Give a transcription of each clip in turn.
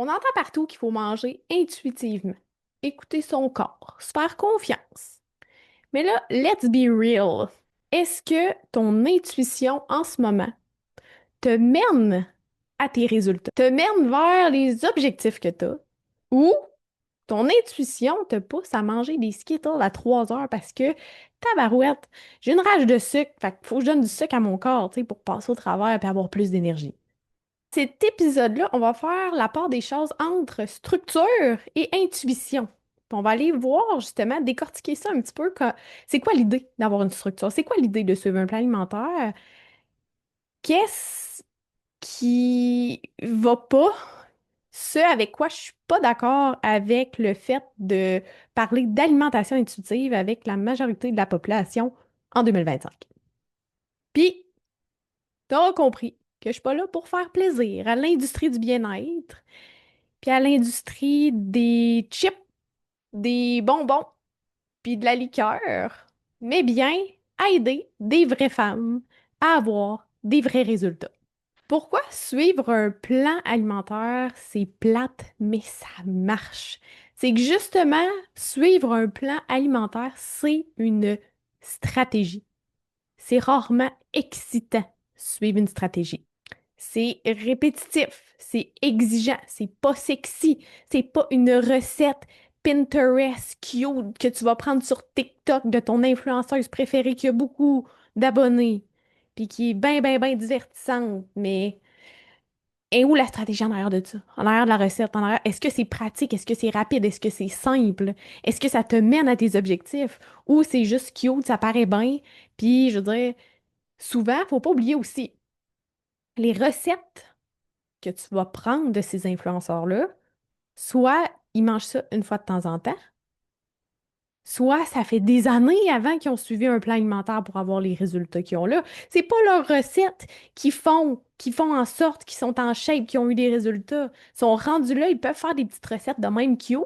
On entend partout qu'il faut manger intuitivement, écouter son corps, se faire confiance. Mais là, let's be real. Est-ce que ton intuition en ce moment te mène à tes résultats, te mène vers les objectifs que tu as, ou ton intuition te pousse à manger des Skittles à 3 heures parce que, tabarouette, j'ai une rage de sucre, fait qu'il faut que je donne du sucre à mon corps, tu sais, pour passer au travers et avoir plus d'énergie. Cet épisode-là, on va faire la part des choses entre structure et intuition. Puis on va aller voir justement, décortiquer ça un petit peu. C'est quoi l'idée d'avoir une structure? C'est quoi l'idée de suivre un plan alimentaire? Qu'est-ce qui va pas? Ce avec quoi je suis pas d'accord avec le fait de parler d'alimentation intuitive avec la majorité de la population en 2025. Puis, t'auras compris que je suis pas là pour faire plaisir à l'industrie du bien-être puis à l'industrie des chips, des bonbons, puis de la liqueur, mais bien à aider des vraies femmes à avoir des vrais résultats. Pourquoi suivre un plan alimentaire, c'est plate, mais ça marche? C'est que justement, suivre un plan alimentaire, c'est une stratégie. C'est rarement excitant, suivre une stratégie. C'est répétitif, c'est exigeant, c'est pas sexy, c'est pas une recette Pinterest cute que tu vas prendre sur TikTok de ton influenceuse préférée qui a beaucoup d'abonnés, puis qui est bien divertissante, mais et où la stratégie en arrière de ça? En arrière de la recette, en arrière, est-ce que c'est pratique? Est-ce que c'est rapide? Est-ce que c'est simple? Est-ce que ça te mène à tes objectifs? Ou c'est juste cute, ça paraît bien, puis je veux dire, souvent, faut pas oublier aussi les recettes que tu vas prendre de ces influenceurs-là, soit ils mangent ça une fois de temps en temps, soit ça fait des années avant qu'ils ont suivi un plan alimentaire pour avoir les résultats qu'ils ont là. C'est pas leurs recettes qui font en sorte qu'ils sont en shape, qu'ils ont eu des résultats. Ils sont rendus là, ils peuvent faire des petites recettes de même cute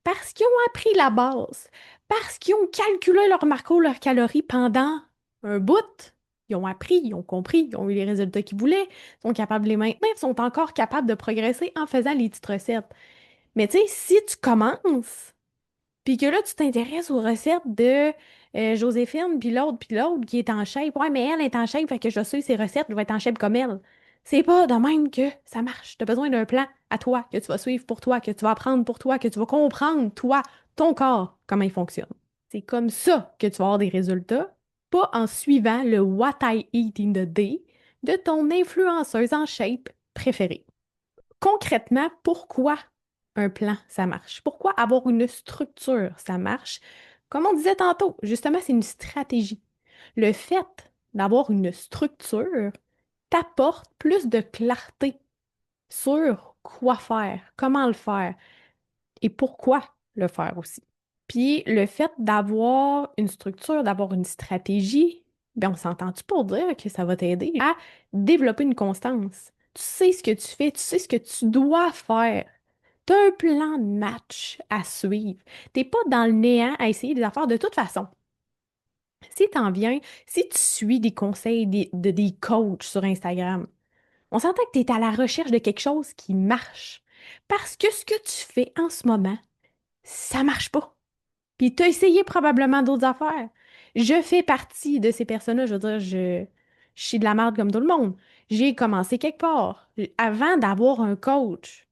parce qu'ils ont appris la base, parce qu'ils ont calculé leurs macros, leurs calories pendant un bout. Ils ont appris, ils ont compris, ils ont eu les résultats qu'ils voulaient, ils sont capables de les maintenir, ils sont encore capables de progresser en faisant les petites recettes. Mais tu sais, si tu commences, puis que là, tu t'intéresses aux recettes de Joséphine, puis l'autre qui est en shape. Ouais, mais elle est en shape, fait que je sais ses recettes, je vais être en shape comme elle. C'est pas de même que ça marche. Tu as besoin d'un plan à toi, que tu vas suivre pour toi, que tu vas apprendre pour toi, que tu vas comprendre, toi, ton corps, comment il fonctionne. C'est comme ça que tu vas avoir des résultats, pas en suivant le What I Eat in the Day de ton influenceuse en shape préférée. Concrètement, pourquoi un plan, ça marche? Pourquoi avoir une structure, ça marche? Comme on disait tantôt, justement, c'est une stratégie. Le fait d'avoir une structure t'apporte plus de clarté sur quoi faire, comment le faire et pourquoi le faire aussi. Puis le fait d'avoir une structure, d'avoir une stratégie, ben on s'entend-tu pour dire que ça va t'aider à développer une constance? Tu sais ce que tu fais, tu sais ce que tu dois faire. Tu as un plan de match à suivre. T'es pas dans le néant à essayer des affaires de toute façon. Si t'en viens, si tu suis des conseils de des coachs sur Instagram, on s'entend que tu es à la recherche de quelque chose qui marche. Parce que ce que tu fais en ce moment, ça marche pas. Puis tu as essayé probablement d'autres affaires. Je fais partie de ces personnes-là. Je veux dire, je suis de la merde comme tout le monde. J'ai commencé quelque part. Avant d'avoir un coach,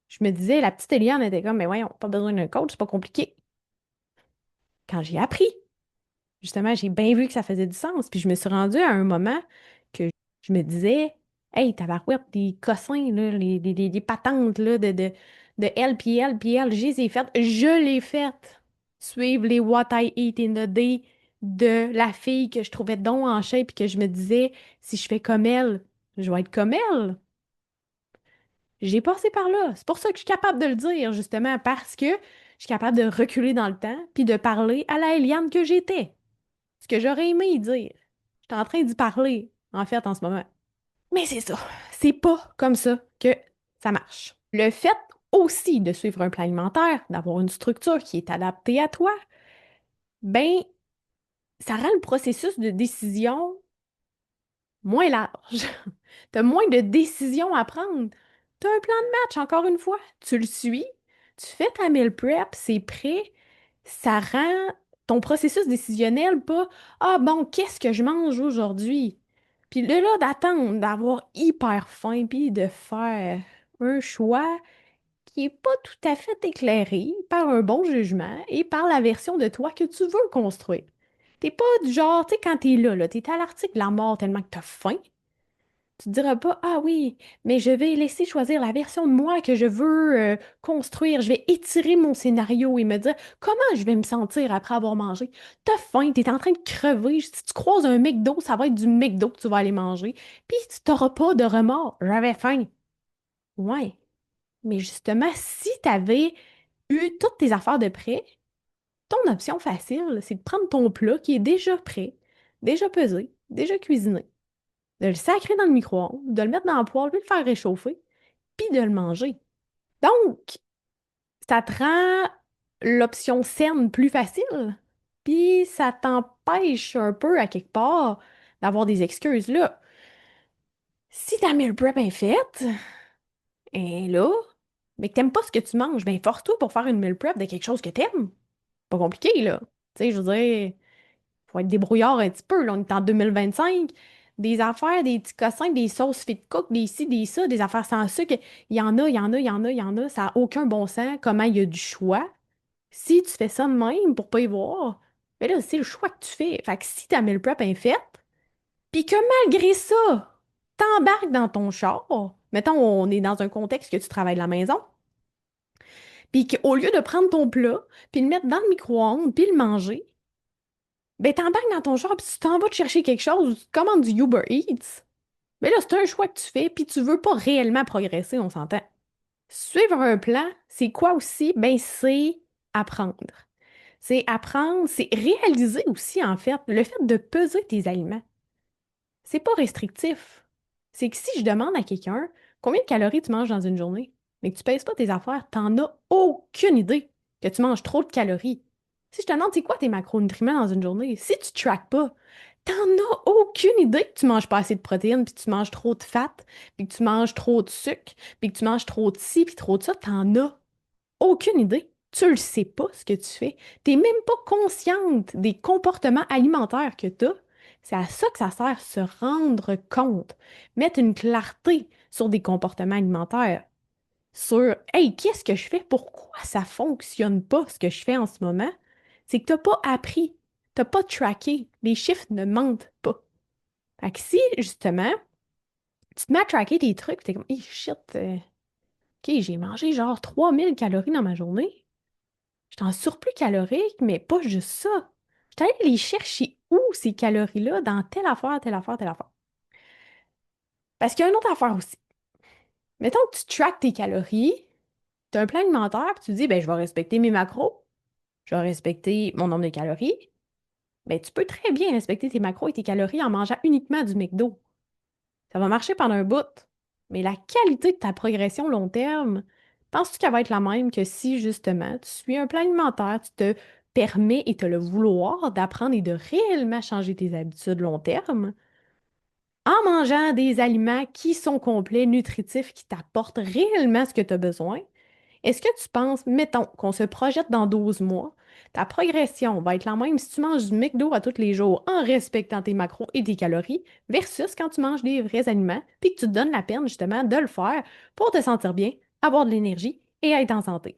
je me disais, la petite Eliane était comme, mais voyons, pas besoin d'un coach, c'est pas compliqué. Quand j'ai appris, justement, j'ai bien vu que ça faisait du sens. Puis je me suis rendue à un moment que je me disais, hey, tabarouette, des cossins, là, les patentes là, de elle, je les ai faites. Je l'ai faite. Suivre les What I Eat in the Day de la fille que je trouvais donc en shape, puis que je me disais, si je fais comme elle, je vais être comme elle. J'ai passé par là. C'est pour ça que je suis capable de le dire, justement, parce que je suis capable de reculer dans le temps, puis de parler à la Eliane que j'étais. Ce que j'aurais aimé y dire. Je suis en train d'y parler, en fait, en ce moment. Mais c'est ça. C'est pas comme ça que ça marche. Le fait aussi de suivre un plan alimentaire, d'avoir une structure qui est adaptée à toi, ben, ça rend le processus de décision moins large. Tu as moins de décisions à prendre. Tu as un plan de match, encore une fois. Tu le suis, tu fais ta meal prep, c'est prêt. Ça rend ton processus décisionnel pas «Ah bon, qu'est-ce que je mange aujourd'hui?» Puis là, d'attendre, d'avoir hyper faim, puis de faire un choix qui est pas tout à fait éclairé par un bon jugement et par la version de toi que tu veux construire. T'es pas du genre, tu sais, quand là, t'es à l'article de la mort tellement que t'as faim, tu te diras pas, ah oui, mais je vais laisser choisir la version de moi que je veux construire. Je vais étirer mon scénario et me dire comment je vais me sentir après avoir mangé. T'as faim, t'es en train de crever. Si tu croises un McDo, ça va être du McDo que tu vas aller manger. Puis tu t'auras pas de remords. J'avais faim. Ouais. Mais justement, si t'avais eu toutes tes affaires de prêt, ton option facile, c'est de prendre ton plat qui est déjà prêt, déjà pesé, déjà cuisiné, de le sacrer dans le micro-ondes, de le mettre dans la poêle, puis de le faire réchauffer, puis de le manger. Donc, ça te rend l'option saine plus facile, puis ça t'empêche un peu, à quelque part, d'avoir des excuses. Là, si ta meal prep est faite, et là, mais que t'aimes pas ce que tu manges, ben force-toi pour faire une meal prep de quelque chose que t'aimes. Pas compliqué, là. Tu sais, je veux dire, faut être débrouillard un petit peu, là. On est en 2025. Des affaires, des petits cossins, des sauces fit cook, des ci, des ça, des affaires sans sucre. Il y en a, il y en a, il y en a, il y en a. Ça n'a aucun bon sens. Comment il y a du choix? Si tu fais ça de même pour pas y voir, ben là, c'est le choix que tu fais. Fait que si ta meal prep est faite, puis que malgré ça, t'embarques dans ton char, mettons, on est dans un contexte que tu travailles de la maison, puis qu'au lieu de prendre ton plat, puis le mettre dans le micro-ondes, puis le manger, ben, t'embarques dans ton char, puis tu t'en vas te chercher quelque chose, ou tu te commandes du Uber Eats. Mais là, c'est un choix que tu fais, puis tu veux pas réellement progresser, on s'entend. Suivre un plan, c'est quoi aussi? Ben, c'est apprendre. C'est apprendre, c'est réaliser aussi, en fait, le fait de peser tes aliments. C'est pas restrictif. C'est que si je demande à quelqu'un combien de calories tu manges dans une journée, mais que tu pèses pas tes affaires, t'en as aucune idée que tu manges trop de calories. Si je te demande c'est quoi tes macronutriments dans une journée, si tu traques pas, t'en as aucune idée que tu manges pas assez de protéines, puis tu manges trop de fat, puis que tu manges trop de sucre, puis que tu manges trop de ci, puis trop de ça, t'en as aucune idée. Tu le sais pas ce que tu fais. T'es même pas consciente des comportements alimentaires que tu as. C'est à ça que ça sert, se rendre compte, mettre une clarté sur des comportements alimentaires, sur hey, qu'est-ce que je fais? Pourquoi ça fonctionne pas ce que je fais en ce moment? C'est que t'as pas appris, t'as pas tracké, les chiffres ne mentent pas. Fait que si, justement, tu te mets à tracker tes trucs, t'es comme, hey, shit, OK, j'ai mangé genre 3000 calories dans ma journée. J'étais en surplus calorique, mais pas juste ça. J'étais allée les chercher où, ces calories-là, dans telle affaire, telle affaire, telle affaire. Parce qu'il y a une autre affaire aussi. Mettons que tu traques tes calories, tu as un plan alimentaire, puis tu dis, ben, je vais respecter mes macros, je vais respecter mon nombre de calories. Ben, tu peux très bien respecter tes macros et tes calories en mangeant uniquement du McDo. Ça va marcher pendant un bout. Mais la qualité de ta progression long terme, penses-tu qu'elle va être la même que si, justement, tu suis un plan alimentaire, tu te permets et te le vouloir d'apprendre et de réellement changer tes habitudes long terme en mangeant des aliments qui sont complets, nutritifs, qui t'apportent réellement ce que tu as besoin? Est-ce que tu penses, mettons, qu'on se projette dans 12 mois, ta progression va être la même si tu manges du McDo à tous les jours en respectant tes macros et tes calories versus quand tu manges des vrais aliments puis que tu te donnes la peine justement de le faire pour te sentir bien, avoir de l'énergie et être en santé?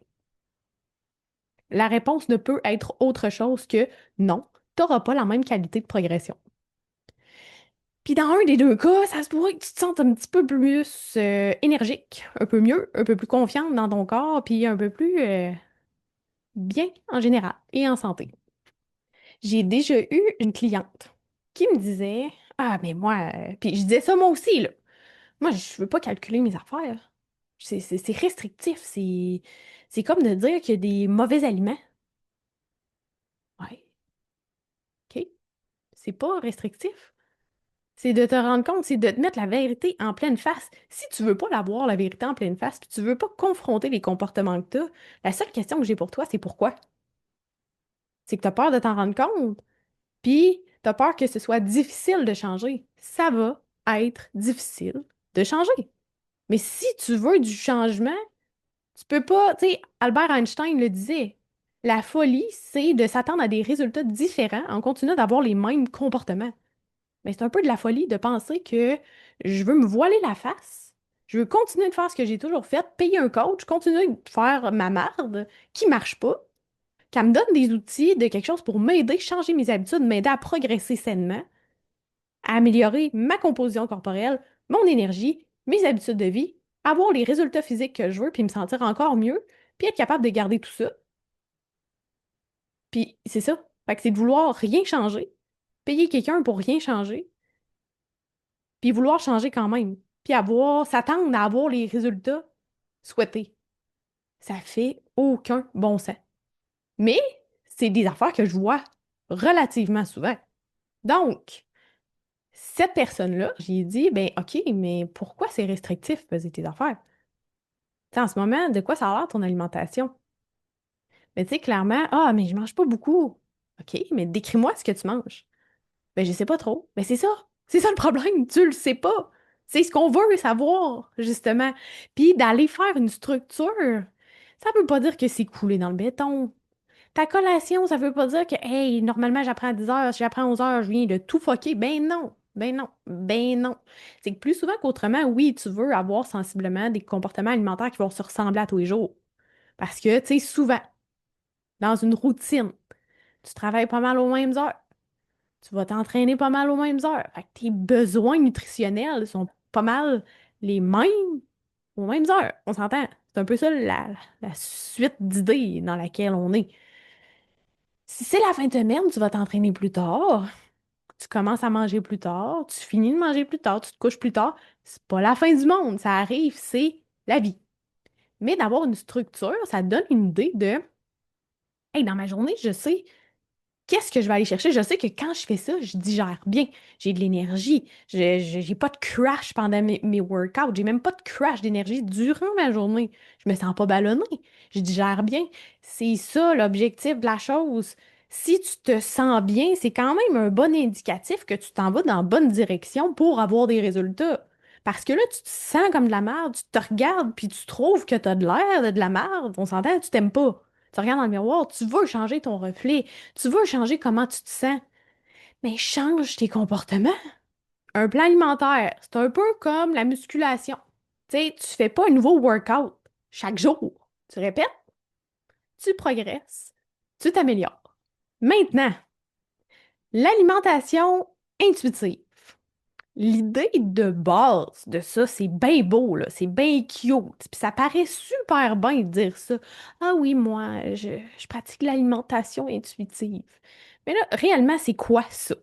La réponse ne peut être autre chose que non, tu n'auras pas la même qualité de progression. Puis dans un des deux cas, ça se pourrait que tu te sentes un petit peu plus énergique, un peu mieux, un peu plus confiante dans ton corps, puis un peu plus bien en général et en santé. J'ai déjà eu une cliente qui me disait, ah, mais moi, puis je disais ça moi aussi, là. Moi, je veux pas calculer mes affaires. C'est restrictif. C'est comme de dire qu'il y a des mauvais aliments. Ouais, OK. C'est pas restrictif. C'est de te rendre compte, c'est de te mettre la vérité en pleine face. Si tu veux pas la voir, la vérité en pleine face, puis tu veux pas confronter les comportements que tu as, la seule question que j'ai pour toi, c'est pourquoi? C'est que tu as peur de t'en rendre compte. Puis, tu as peur que ce soit difficile de changer. Ça va être difficile de changer. Mais si tu veux du changement, tu peux pas, tu sais, Albert Einstein le disait, la folie, c'est de s'attendre à des résultats différents en continuant d'avoir les mêmes comportements. Mais c'est un peu de la folie de penser que je veux me voiler la face, je veux continuer de faire ce que j'ai toujours fait, payer un coach, continuer de faire ma marde qui marche pas, qu'elle me donne des outils de quelque chose pour m'aider, changer mes habitudes, m'aider à progresser sainement, à améliorer ma composition corporelle, mon énergie, mes habitudes de vie, avoir les résultats physiques que je veux, puis me sentir encore mieux, puis être capable de garder tout ça. Puis c'est ça. Fait que c'est de vouloir rien changer, payer quelqu'un pour rien changer, puis vouloir changer quand même, puis s'attendre à avoir les résultats souhaités. Ça fait aucun bon sens. Mais c'est des affaires que je vois relativement souvent. Donc, cette personne-là, j'ai dit, ben OK, mais pourquoi c'est restrictif, peser tes affaires? Tu sais, en ce moment, de quoi ça a l'air ton alimentation? Mais tu sais, clairement, ah, mais je mange pas beaucoup. OK, mais décris-moi ce que tu manges. Ben, je sais pas trop. Mais c'est ça. C'est ça le problème. Tu le sais pas. C'est ce qu'on veut savoir, justement. Puis d'aller faire une structure, ça veut pas dire que c'est coulé dans le béton. Ta collation, ça veut pas dire que, hey, normalement, j'apprends à 10 heures, si j'apprends à 11 heures, je viens de tout fucker. Ben non. Ben non. Ben non. C'est que plus souvent qu'autrement, oui, tu veux avoir sensiblement des comportements alimentaires qui vont se ressembler à tous les jours. Parce que, tu sais, souvent, dans une routine, tu travailles pas mal aux mêmes heures. Tu vas t'entraîner pas mal aux mêmes heures. Fait que tes besoins nutritionnels sont pas mal les mêmes aux mêmes heures. On s'entend. C'est un peu ça la suite d'idées dans laquelle on est. Si c'est la fin de semaine, tu vas t'entraîner plus tard, tu commences à manger plus tard, tu finis de manger plus tard, tu te couches plus tard. C'est pas la fin du monde. Ça arrive, c'est la vie. Mais d'avoir une structure, ça donne une idée de, hey, dans ma journée, je sais qu'est-ce que je vais aller chercher? Je sais que quand je fais ça, je digère bien. J'ai de l'énergie. J'ai pas de crash pendant mes workouts. J'ai même pas de crash d'énergie durant ma journée. Je me sens pas ballonnée. Je digère bien. C'est ça l'objectif de la chose. Si tu te sens bien, c'est quand même un bon indicatif que tu t'en vas dans la bonne direction pour avoir des résultats. Parce que là, tu te sens comme de la merde, tu te regardes puis tu trouves que tu as de l'air de la merde. On s'entend, tu t'aimes pas. Tu regardes dans le miroir, tu veux changer ton reflet. Tu veux changer comment tu te sens, mais change tes comportements. Un plan alimentaire, c'est un peu comme la musculation. Tu sais, tu fais pas un nouveau workout chaque jour. Tu répètes, tu progresses, tu t'améliores. Maintenant, l'alimentation intuitive. L'idée de base de ça, c'est bien beau, là, c'est bien cute. Puis ça paraît super bien de dire ça. Ah oui, moi, je pratique l'alimentation intuitive. Mais là, réellement, c'est quoi ça?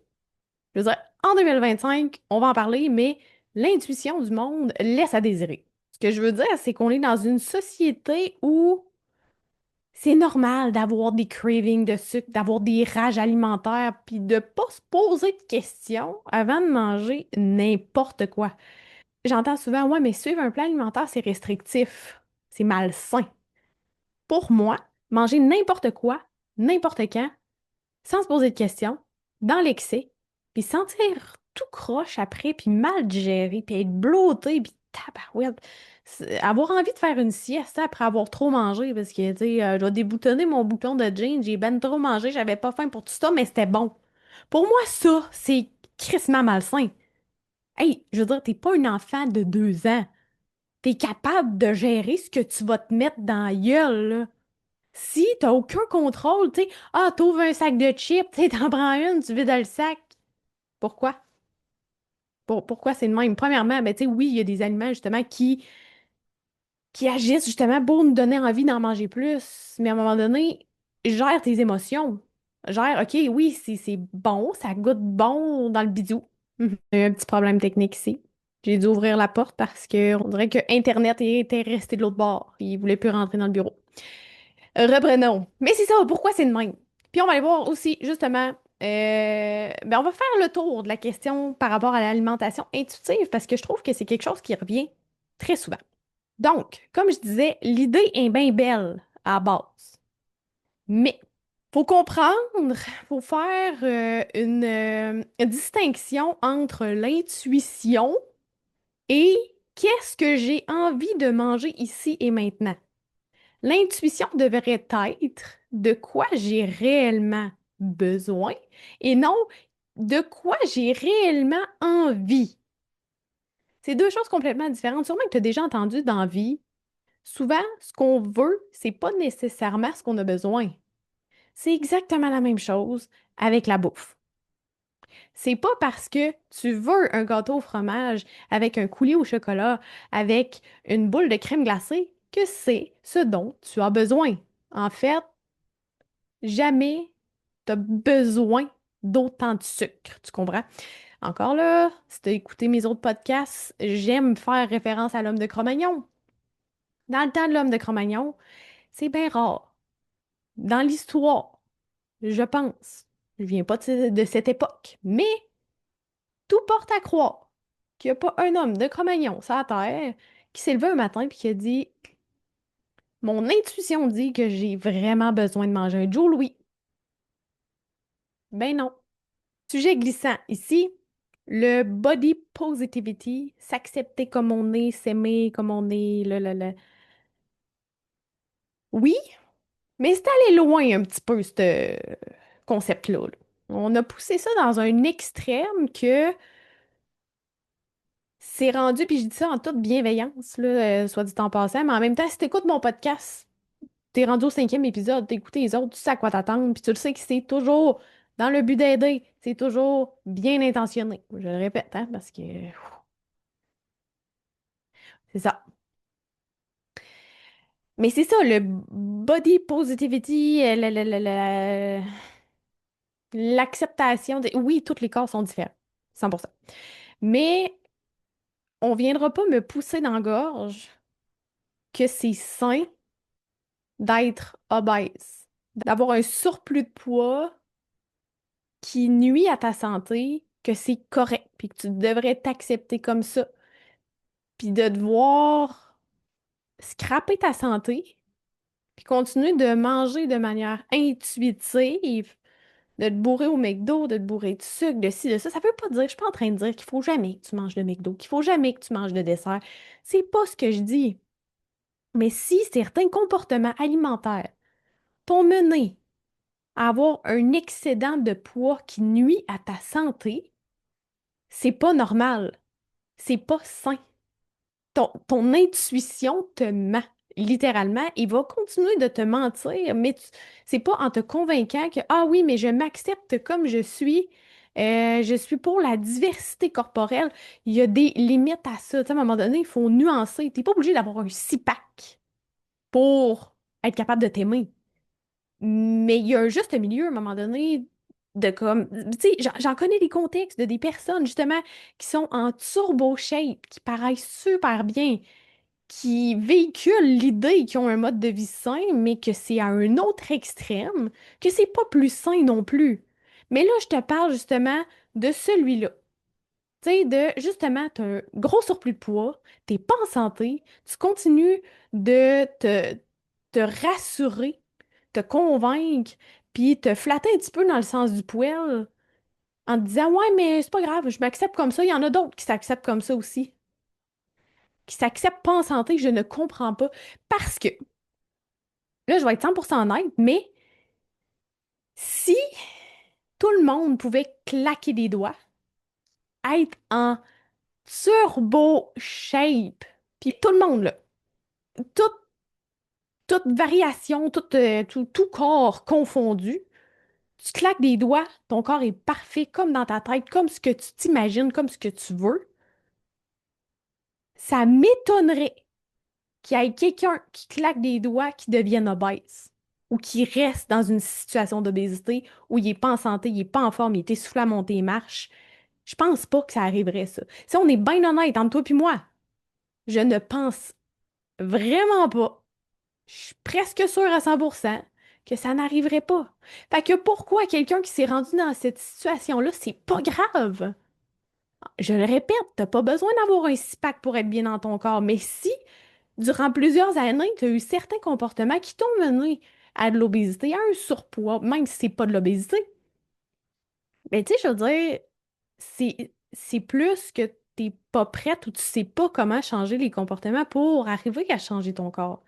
Je veux dire, en 2025, on va en parler, mais l'intuition du monde laisse à désirer. Ce que je veux dire, c'est qu'on est dans une société où c'est normal d'avoir des cravings de sucre, d'avoir des rages alimentaires, puis de pas se poser de questions avant de manger n'importe quoi. J'entends souvent, ouais, mais suivre un plan alimentaire, c'est restrictif, c'est malsain. Pour moi, manger n'importe quoi, n'importe quand, sans se poser de questions, dans l'excès, puis sentir tout croche après, puis mal digéré, puis être bloaté, puis tabarouette. Avoir envie de faire une sieste après avoir trop mangé, parce que, tu sais, je dois déboutonner mon bouton de jeans, j'ai ben trop mangé, j'avais pas faim pour tout ça, mais c'était bon. Pour moi, ça, c'est crissement malsain. Hey, je veux dire, t'es pas un enfant de 2 ans. T'es capable de gérer ce que tu vas te mettre dans la gueule, là. Si t'as aucun contrôle, tu sais, ah, t'ouvres un sac de chips, tu sais, t'en prends une, tu vides le sac. Pourquoi? Pourquoi c'est le même? Premièrement, ben, tu sais, oui, il y a des aliments, justement, qui agissent, justement, pour nous donner envie d'en manger plus. Mais à un moment donné, gère tes émotions. Gère, OK, oui, c'est bon, ça goûte bon dans le bidou. J'ai eu un petit problème technique ici. J'ai dû ouvrir la porte parce que on dirait que Internet était resté de l'autre bord. Il voulait plus rentrer dans le bureau. Reprenons. Mais c'est ça, pourquoi c'est de même? Puis on va aller voir aussi, justement, ben on va faire le tour de la question par rapport à l'alimentation intuitive parce que je trouve que c'est quelque chose qui revient très souvent. Donc, comme je disais, l'idée est bien belle à la base. Mais faut comprendre, faut faire une distinction entre l'intuition et Qu'est-ce que j'ai envie de manger ici et maintenant? L'intuition devrait être de quoi j'ai réellement besoin et non de quoi j'ai réellement envie. C'est deux choses complètement différentes. Sûrement que tu as déjà entendu dans la vie, souvent, ce qu'on veut, c'est pas nécessairement ce qu'on a besoin. C'est exactement la même chose avec la bouffe. C'est pas parce que tu veux un gâteau au fromage avec un coulis au chocolat, avec une boule de crème glacée, que c'est ce dont tu as besoin. En fait, jamais tu as besoin d'autant de sucre, tu comprends? Encore là, si tu as écouté mes autres podcasts, j'aime faire référence à l'homme de Cro-Magnon. Dans le temps de l'homme de Cro-Magnon, c'est bien rare. Dans l'histoire, je pense, je viens pas de cette époque, mais tout porte à croire qu'il n'y a pas un homme de Cro-Magnon sur la terre qui s'est levé un matin et qui a dit mon intuition dit que j'ai vraiment besoin de manger un Joe Louis. Ben non. Sujet glissant ici, le body positivity, s'accepter comme on est, s'aimer comme on est, Oui, mais c'est allé loin un petit peu, ce concept-là, là. On a poussé ça dans un extrême que c'est rendu, puis je dis ça en toute bienveillance, là, soit dit en passant, mais en même temps, si t'écoutes mon podcast, t'es rendu au cinquième épisode, t'as écouté les autres, tu sais à quoi t'attendre, puis tu le sais que c'est toujours dans le but d'aider, c'est toujours bien intentionné. Je le répète, hein, parce que c'est ça. Mais c'est ça, le body positivity, l'acceptation Oui, tous les corps sont différents, 100%. Mais on viendra pas me pousser dans la gorge que c'est sain d'être obèse, d'avoir un surplus de poids qui nuit à ta santé, que c'est correct, puis que tu devrais t'accepter comme ça, puis de devoir scraper ta santé, puis continuer de manger de manière intuitive, de te bourrer au McDo, de te bourrer de sucre, de ci, de ça. Ça veut pas dire, je suis pas en train de dire qu'il faut jamais que tu manges de McDo, qu'il faut jamais que tu manges de dessert. C'est pas ce que je dis. Mais si certains comportements alimentaires t'ont mené à avoir un excédent de poids qui nuit à ta santé, c'est pas normal. C'est pas sain. Ton intuition te ment. Littéralement, il va continuer de te mentir, mais c'est pas en te convainquant que, ah oui, mais je m'accepte comme je suis pour la diversité corporelle. Il y a des limites à ça. Tu sais, à un moment donné, il faut nuancer. T'es pas obligé d'avoir un six-pack pour être capable de t'aimer. Mais il y a un juste milieu à un moment donné de comme, tu sais, j'en connais des contextes de des personnes justement qui sont en turbo shape, qui paraissent super bien, qui véhiculent l'idée qu'ils ont un mode de vie sain, mais que c'est à un autre extrême, que c'est pas plus sain non plus. Mais là, je te parle justement de celui-là. Tu sais, de justement, tu as un gros surplus de poids, t'es pas en santé, tu continues de te rassurer, te convaincre, puis te flatter un petit peu dans le sens du poil en te disant, ouais, mais c'est pas grave, je m'accepte comme ça. Il y en a d'autres qui s'acceptent comme ça aussi, qui s'acceptent pas en santé, je ne comprends pas. Parce que, là, je vais être 100% honnête, mais si tout le monde pouvait claquer des doigts, être en turbo shape, puis tout le monde, là, toute, toute variation, tout corps confondu, tu claques des doigts, ton corps est parfait comme dans ta tête, comme ce que tu t'imagines, comme ce que tu veux. Ça m'étonnerait qu'il y ait quelqu'un qui claque des doigts qui devienne obèse ou qui reste dans une situation d'obésité où il n'est pas en santé, il n'est pas en forme, il est essoufflé à monter les marches. Je pense pas que ça arriverait, ça. Si on est bien honnête entre toi et moi, je ne pense vraiment pas. Je suis presque sûre à 100% que ça n'arriverait pas. Fait que pourquoi quelqu'un qui s'est rendu dans cette situation-là, c'est pas grave? Je le répète, t'as pas besoin d'avoir un six-pack pour être bien dans ton corps, mais si, durant plusieurs années, tu as eu certains comportements qui t'ont mené à de l'obésité, à un surpoids, même si c'est pas de l'obésité, mais tu sais, je veux dire, c'est plus que t'es pas prête ou tu sais pas comment changer les comportements pour arriver à changer ton corps.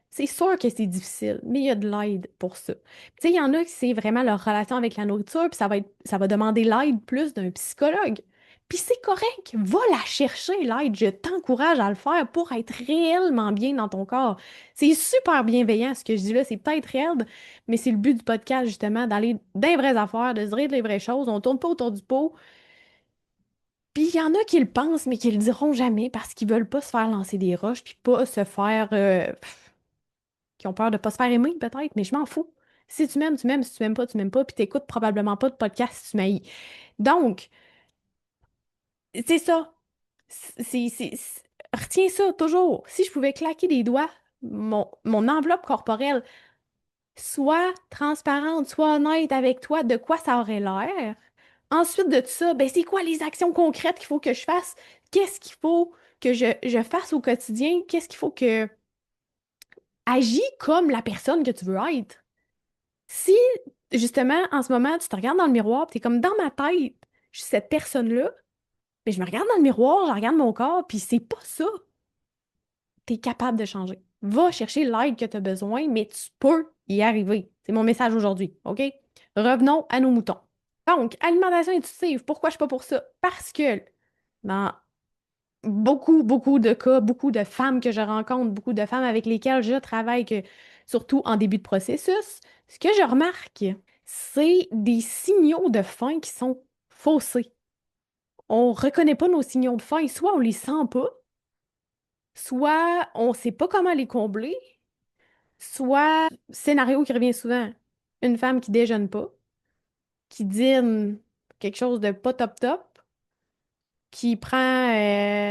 C'est sûr que c'est difficile, mais il y a de l'aide pour ça. Tu sais, il y en a qui c'est vraiment leur relation avec la nourriture, puis ça va demander l'aide plus d'un psychologue. Puis c'est correct, va la chercher, l'aide. Je t'encourage à le faire pour être réellement bien dans ton corps. C'est super bienveillant ce que je dis là, c'est peut-être raide, mais c'est le but du podcast justement, d'aller dans les vraies affaires, de se dire les vraies choses. On tourne pas autour du pot. Puis il y en a qui le pensent, mais qui le diront jamais parce qu'ils veulent pas se faire lancer des roches, puis pas se faire qui ont peur de pas se faire aimer, peut-être, mais je m'en fous. Si tu m'aimes, tu m'aimes. Si tu m'aimes pas, tu m'aimes pas. Puis t'écoutes probablement pas de podcast si tu m'haïs. Donc, c'est ça. Retiens ça toujours. Si je pouvais claquer des doigts, mon enveloppe corporelle, soit transparente, soit honnête avec toi, de quoi ça aurait l'air. Ensuite de ça, ben c'est quoi les actions concrètes qu'il faut que je fasse? Qu'est-ce qu'il faut que je fasse au quotidien? Qu'est-ce qu'il faut que... Agis comme la personne que tu veux être. Si, justement, en ce moment, tu te regardes dans le miroir, tu es comme dans ma tête, je suis cette personne-là, mais je me regarde dans le miroir, je regarde mon corps, puis c'est pas ça. Tu es capable de changer. Va chercher l'aide que tu as besoin, mais tu peux y arriver. C'est mon message aujourd'hui, OK? Revenons à nos moutons. Donc, alimentation intuitive, pourquoi je suis pas pour ça? Parce que dans beaucoup de cas, beaucoup de femmes que je rencontre, beaucoup de femmes avec lesquelles je travaille, surtout en début de processus, ce que je remarque, c'est des signaux de faim qui sont faussés. On reconnaît pas nos signaux de faim, soit on les sent pas, soit on sait pas comment les combler, soit scénario qui revient souvent, une femme qui déjeune pas, qui dîne quelque chose de pas top top, qui prend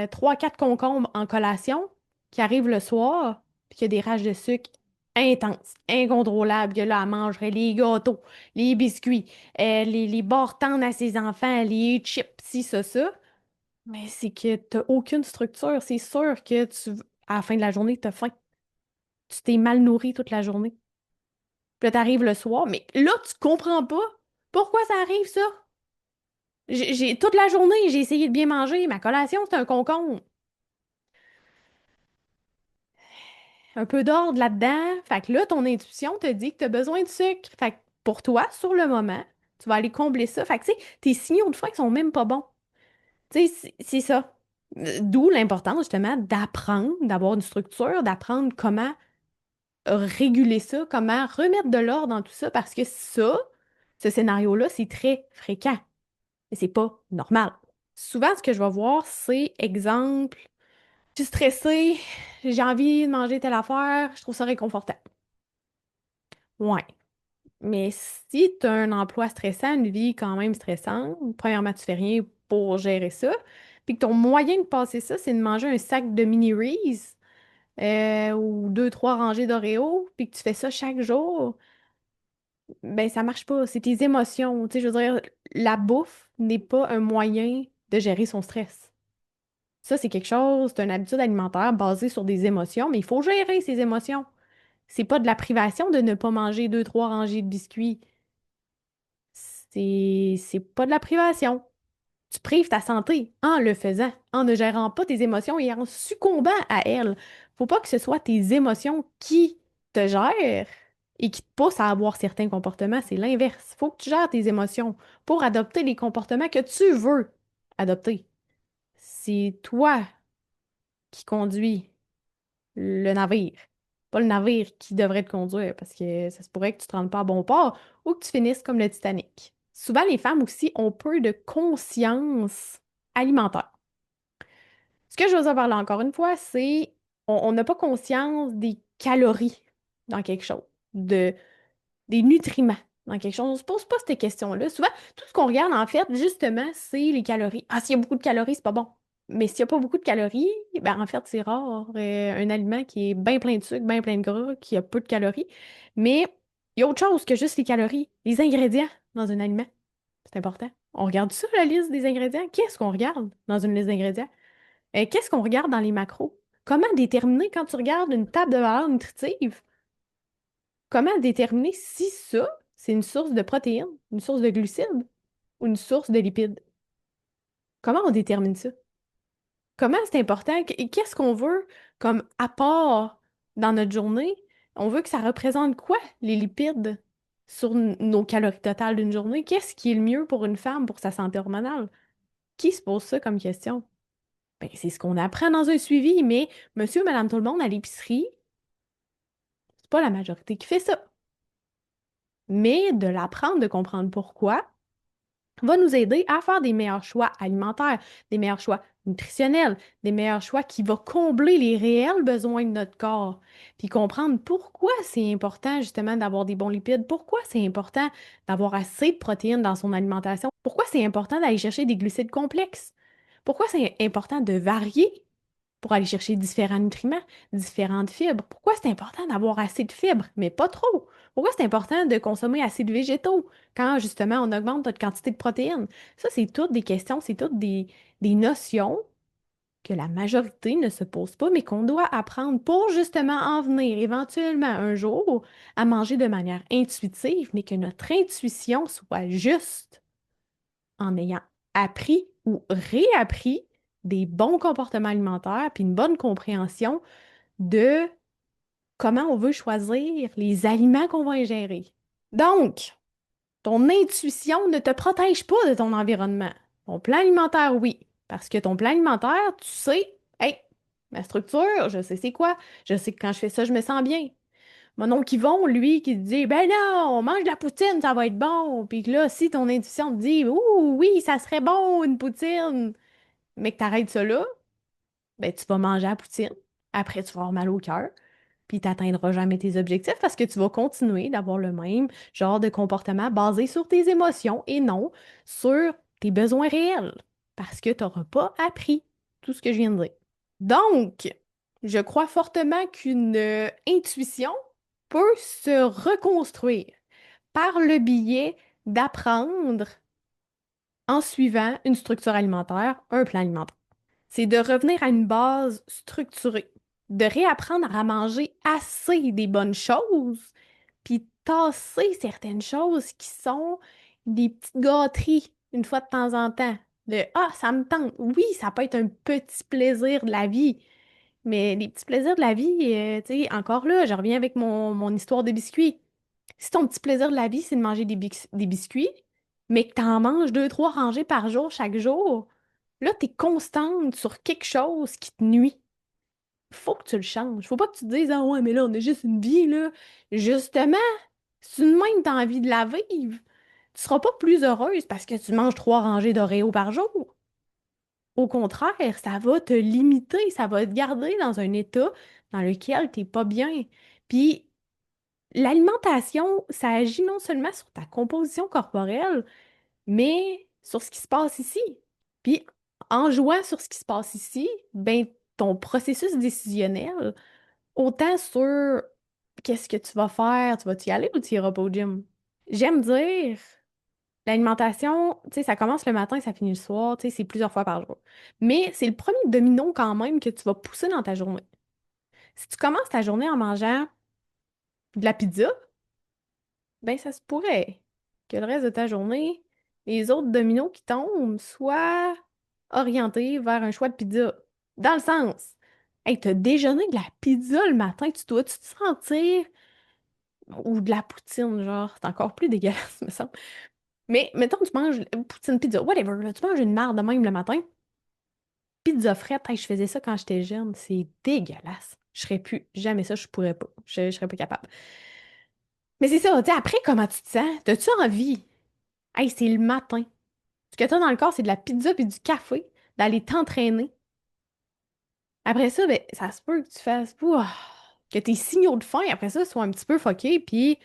3-4 concombres en collation, qui arrive le soir, puis qui a des rages de sucre intenses, incontrôlables, que là, elle mangerait les gâteaux, les biscuits, les barres tendres à ses enfants, les chips, ci, ça. Mais c'est que t'as aucune structure. C'est sûr que à la fin de la journée, t'as faim. Tu t'es mal nourri toute la journée. Puis là, t'arrives le soir, mais là, tu comprends pas pourquoi ça arrive, ça. Toute la journée, j'ai essayé de bien manger. Ma collation, c'est un concombre. Un peu d'ordre là-dedans. Fait que là, ton intuition te dit que tu as besoin de sucre. Fait que pour toi, sur le moment, tu vas aller combler ça. Fait que, tu sais, tes signaux de faim sont même pas bons. Tu sais, c'est ça. D'où l'importance, justement, d'apprendre, d'avoir une structure, d'apprendre comment réguler ça, comment remettre de l'ordre dans tout ça, parce que ça, ce scénario-là, c'est très fréquent. Et c'est pas normal. Souvent, ce que je vais voir, c'est exemple. Je suis stressée, j'ai envie de manger telle affaire, je trouve ça réconfortant. Ouais. Mais si tu as un emploi stressant, une vie quand même stressante, premièrement, tu fais rien pour gérer ça, puis que ton moyen de passer ça, c'est de manger un sac de mini Reese ou 2-3 rangées d'Oreo, puis que tu fais ça chaque jour, ben ça marche pas. C'est tes émotions. Tu sais, je veux dire, la bouffe n'est pas un moyen de gérer son stress. Ça, c'est quelque chose, c'est une habitude alimentaire basée sur des émotions, mais il faut gérer ses émotions. C'est pas de la privation de ne pas manger 2-3 rangées de biscuits. C'est pas de la privation. Tu prives ta santé en le faisant, en ne gérant pas tes émotions et en succombant à elles. Faut pas que ce soit tes émotions qui te gèrent et qui te poussent à avoir certains comportements. C'est l'inverse. Faut que tu gères tes émotions pour adopter les comportements que tu veux adopter. C'est toi qui conduis le navire. Pas le navire qui devrait te conduire, parce que ça se pourrait que tu te rendes pas à bon port ou que tu finisses comme le Titanic. Souvent, les femmes aussi ont peu de conscience alimentaire. Ce que je veux dire par là, encore une fois, c'est on n'a pas conscience des calories dans quelque chose, des nutriments dans quelque chose. On se pose pas ces questions-là. Souvent, tout ce qu'on regarde, en fait, justement, c'est les calories. Ah, s'il y a beaucoup de calories, c'est pas bon. Mais s'il n'y a pas beaucoup de calories, ben en fait, c'est rare. Un aliment qui est bien plein de sucre, bien plein de gras, qui a peu de calories. Mais il y a autre chose que juste les calories. Les ingrédients dans un aliment, c'est important. On regarde ça, la liste des ingrédients. Qu'est-ce qu'on regarde dans une liste d'ingrédients? Qu'est-ce qu'on regarde dans les macros? Comment déterminer quand tu regardes une table de valeur nutritive? Comment déterminer si ça, c'est une source de protéines, une source de glucides ou une source de lipides? Comment on détermine ça? Comment c'est important? Qu'est-ce qu'on veut comme apport dans notre journée? On veut que ça représente quoi, les lipides, sur nos calories totales d'une journée? Qu'est-ce qui est le mieux pour une femme pour sa santé hormonale? Qui se pose ça comme question? Ben, c'est ce qu'on apprend dans un suivi, mais monsieur, madame, tout le monde à l'épicerie, c'est pas la majorité qui fait ça. Mais de l'apprendre, de comprendre pourquoi, va nous aider à faire des meilleurs choix alimentaires, des meilleurs choix nutritionnels, des meilleurs choix qui vont combler les réels besoins de notre corps. Puis comprendre pourquoi c'est important justement d'avoir des bons lipides, pourquoi c'est important d'avoir assez de protéines dans son alimentation, pourquoi c'est important d'aller chercher des glucides complexes, pourquoi c'est important de varier pour aller chercher différents nutriments, différentes fibres. Pourquoi c'est important d'avoir assez de fibres, mais pas trop? Pourquoi c'est important de consommer assez de végétaux quand justement on augmente notre quantité de protéines? Ça, c'est toutes des questions, c'est toutes des notions que la majorité ne se pose pas, mais qu'on doit apprendre pour justement en venir éventuellement un jour à manger de manière intuitive, mais que notre intuition soit juste en ayant appris ou réappris des bons comportements alimentaires, puis une bonne compréhension de comment on veut choisir les aliments qu'on va ingérer. Donc, ton intuition ne te protège pas de ton environnement. Ton plan alimentaire, oui, parce que ton plan alimentaire, tu sais, hey, ma structure, je sais c'est quoi, je sais que quand je fais ça, je me sens bien. Mon oncle Yvon, lui, qui te dit, ben non, on mange de la poutine, ça va être bon. Puis que là, si ton intuition te dit, ouh, oui, ça serait bon, une poutine, mais que t'arrêtes ça là, ben tu vas manger la poutine. Après, tu vas avoir mal au cœur. Puis tu n'atteindras jamais tes objectifs parce que tu vas continuer d'avoir le même genre de comportement basé sur tes émotions et non sur tes besoins réels. Parce que tu n'auras pas appris tout ce que je viens de dire. Donc, je crois fortement qu'une intuition peut se reconstruire par le biais d'apprendre en suivant une structure alimentaire, un plan alimentaire. C'est de revenir à une base structurée, de réapprendre à manger assez des bonnes choses, puis tasser certaines choses qui sont des petites gâteries une fois de temps en temps. De ah, ça me tente. Oui, ça peut être un petit plaisir de la vie, mais les petits plaisirs de la vie, tu sais, encore là, je reviens avec mon histoire de biscuits. Si ton petit plaisir de la vie, c'est de manger des biscuits, mais que tu en manges deux, trois rangées par jour, chaque jour, là, tu es constante sur quelque chose qui te nuit. Faut que tu le changes. Faut pas que tu te dises, ah ouais, mais là, on a juste une vie, là. Justement, si une même t'as envie de la vivre, tu seras pas plus heureuse parce que tu manges trois rangées d'Oreo par jour. Au contraire, ça va te limiter, ça va te garder dans un état dans lequel t'es pas bien. Puis, l'alimentation, ça agit non seulement sur ta composition corporelle, mais sur ce qui se passe ici. Puis, en jouant sur ce qui se passe ici, ben, ton processus décisionnel, autant sur qu'est-ce que tu vas faire, tu vas-tu y aller ou tu iras pas au gym? J'aime dire, l'alimentation, tu sais, ça commence le matin, ça finit le soir, tu sais, c'est plusieurs fois par jour. Mais c'est le premier domino quand même que tu vas pousser dans ta journée. Si tu commences ta journée en mangeant de la pizza, ben ça se pourrait que le reste de ta journée, les autres dominos qui tombent soient orientés vers un choix de pizza. Dans le sens, hey, t'as déjeuné de la pizza le matin, tu dois-tu te sentir, ou de la poutine, genre, c'est encore plus dégueulasse, me semble. Mais mettons, tu manges poutine, pizza, whatever, là, tu manges une marde de même le matin, pizza frette, hey, je faisais ça quand j'étais jeune, c'est dégueulasse. Je ferais plus jamais ça, je pourrais pas. Je serais pas capable. Mais c'est ça, tu sais, après, comment tu te sens? T'as-tu envie? Hey, c'est le matin. Ce que t'as dans le corps, c'est de la pizza puis du café, d'aller t'entraîner. Après ça, ben, ça se peut que tu fasses, ouah, que tes signaux de faim, après ça, soient un petit peu fuckés, puis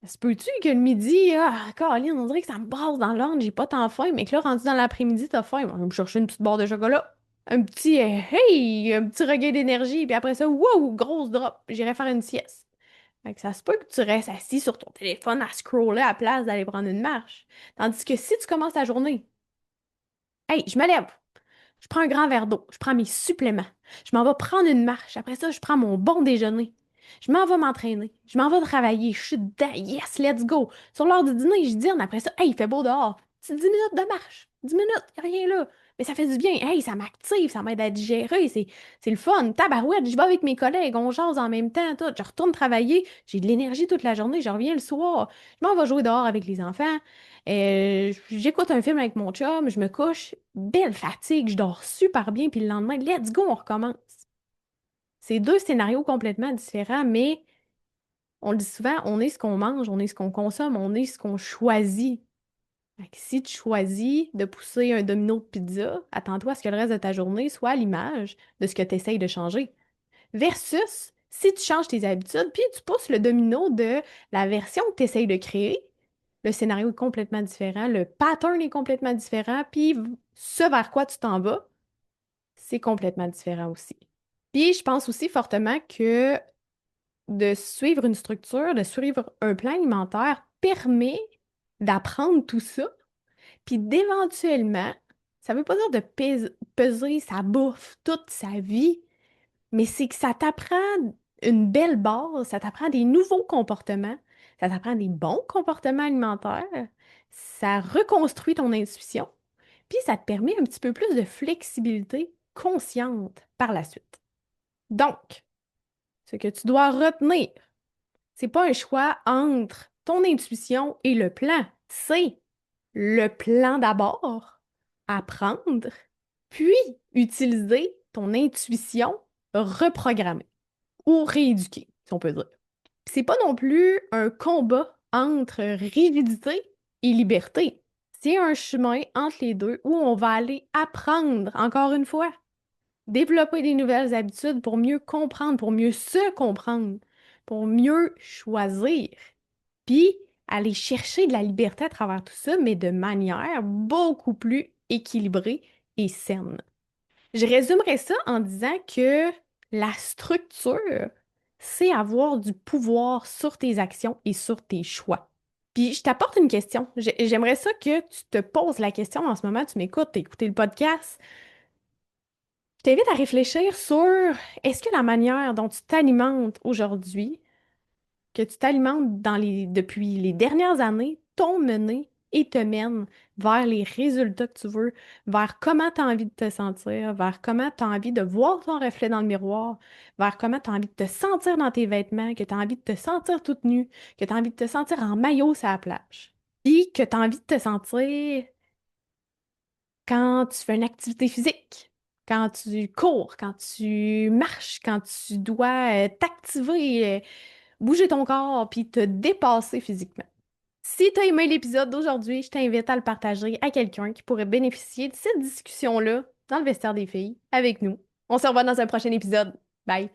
ça se peut-tu que le midi, ah, Caroline, on dirait que ça me brasse dans l'âne, j'ai pas tant faim, mais que là, rendu dans l'après-midi, t'as faim. Bon, je vais me chercher une petite barre de chocolat, un petit, hey, un petit regain d'énergie, puis après ça, wow, grosse drop, j'irai faire une sieste. Fait que ça se peut que tu restes assis sur ton téléphone à scroller à la place d'aller prendre une marche. Tandis que si tu commences ta journée, hey, je me lève, je prends un grand verre d'eau, je prends mes suppléments, je m'en vais prendre une marche, après ça, je prends mon bon déjeuner, je m'en vais m'entraîner, je m'en vais travailler, je suis dedans, yes, let's go. Sur l'heure du dîner, je dîne, après ça, hey, il fait beau dehors, c'est 10 minutes de marche, 10 minutes, y a rien là. mais ça fait du bien. Hey, ça m'active, ça m'aide à digérer, c'est le fun. Tabarouette, je vais avec mes collègues, on jase en même temps, tout. Je retourne travailler, j'ai de l'énergie toute la journée, je reviens le soir. Je m'en vais jouer dehors avec les enfants. J'écoute un film avec mon chum, je me couche, belle fatigue, je dors super bien, puis le lendemain, let's go, on recommence. C'est deux scénarios complètement différents, mais on le dit souvent, on est ce qu'on mange, on est ce qu'on consomme, on est ce qu'on choisit. Fait que si tu choisis de pousser un domino de pizza, attends-toi à ce que le reste de ta journée soit à l'image de ce que tu essayes de changer. Versus si tu changes tes habitudes, puis tu pousses le domino de la version que tu essayes de créer, le scénario est complètement différent, le pattern est complètement différent, puis ce vers quoi tu t'en vas, c'est complètement différent aussi. Puis je pense aussi fortement que de suivre une structure, de suivre un plan alimentaire permet d'apprendre tout ça, puis d'éventuellement, ça veut pas dire de peser sa bouffe toute sa vie, mais c'est que ça t'apprend une belle base, ça t'apprend des nouveaux comportements, ça t'apprend des bons comportements alimentaires, ça reconstruit ton intuition, puis ça te permet un petit peu plus de flexibilité consciente par la suite. Donc, ce que tu dois retenir, c'est pas un choix entre ton intuition et le plan. C'est le plan d'abord, apprendre, puis utiliser ton intuition reprogrammée ou rééduquée, si on peut dire. C'est pas non plus un combat entre rigidité et liberté. C'est un chemin entre les deux où on va aller apprendre, encore une fois, développer des nouvelles habitudes pour mieux comprendre, pour mieux se comprendre, pour mieux choisir, puis aller chercher de la liberté à travers tout ça, mais de manière beaucoup plus équilibrée et saine. Je résumerais ça en disant que la structure, c'est avoir du pouvoir sur tes actions et sur tes choix. Puis je t'apporte une question. J'aimerais ça que tu te poses la question en ce moment, tu m'écoutes, t'as écouté le podcast. Je t'invite à réfléchir sur est-ce que la manière dont tu t'alimentes aujourd'hui, que tu t'alimentes depuis les dernières années, t'ont mené et te mène vers les résultats que tu veux, vers comment tu as envie de te sentir, vers comment tu as envie de voir ton reflet dans le miroir, vers comment tu as envie de te sentir dans tes vêtements, que tu as envie de te sentir toute nue, que tu as envie de te sentir en maillot sur la plage. Puis que tu as envie de te sentir quand tu fais une activité physique, quand tu cours, quand tu marches, quand tu dois t'activer, bouger ton corps, puis te dépasser physiquement. Si tu as aimé l'épisode d'aujourd'hui, je t'invite à le partager à quelqu'un qui pourrait bénéficier de cette discussion-là dans le vestiaire des filles avec nous. On se revoit dans un prochain épisode. Bye!